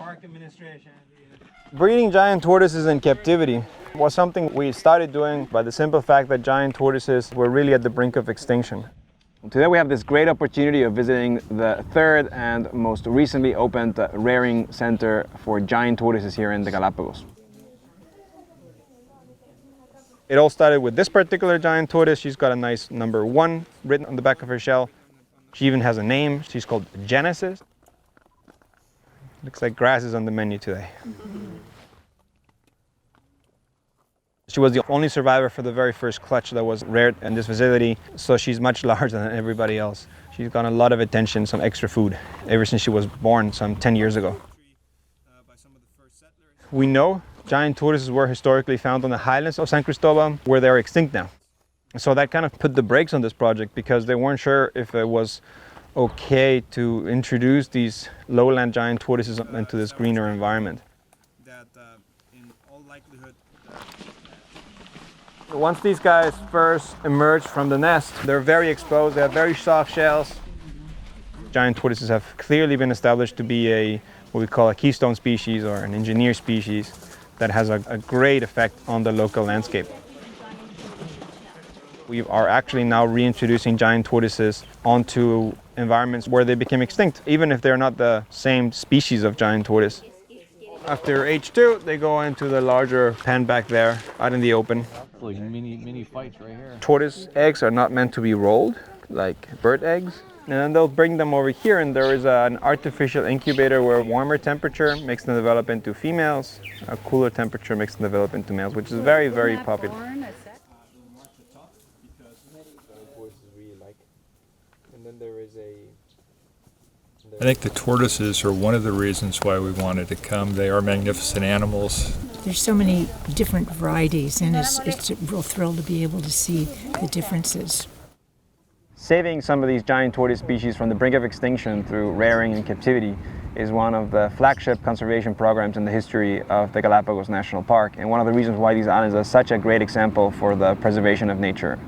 Park Administration. Breeding giant tortoises in captivity was something we started doing by the simple fact that giant tortoises were really at the brink of extinction. Today we have this great opportunity of visiting the third and most recently opened rearing center for giant tortoises here in the Galápagos. It all started with this particular giant tortoise. She's got a nice number 1 written on the back of her shell. She even has a name. She's called Genesis. Looks like grass is on the menu today. She was the only survivor for the very first clutch that was reared in this facility, so she's much larger than everybody else. She's gotten a lot of attention, some extra food, ever since she was born some 10 years ago. We know giant tortoises were historically found on the highlands of San Cristobal, where they're extinct now. So that kind of put the brakes on this project because they weren't sure if it was okay to introduce these lowland giant tortoises into this greener environment. Once these guys first emerge from the nest, they're very exposed, they have very soft shells. Giant tortoises have clearly been established to be what we call a keystone species or an engineer species that has a great effect on the local landscape. We are actually now reintroducing giant tortoises onto environments where they became extinct, even if they're not the same species of giant tortoise. After H2, they go into the larger pen back there, out in the open. Like mini fights right here. Tortoise eggs are not meant to be rolled, like bird eggs. And then they'll bring them over here, and there is an artificial incubator where a warmer temperature makes them develop into females, a cooler temperature makes them develop into males, which is very, very popular. I think the tortoises are one of the reasons why we wanted to come. They are magnificent animals. There's so many different varieties, and it's a real thrill to be able to see the differences. Saving some of these giant tortoise species from the brink of extinction through rearing in captivity is one of the flagship conservation programs in the history of the Galápagos National Park, and one of the reasons why these islands are such a great example for the preservation of nature.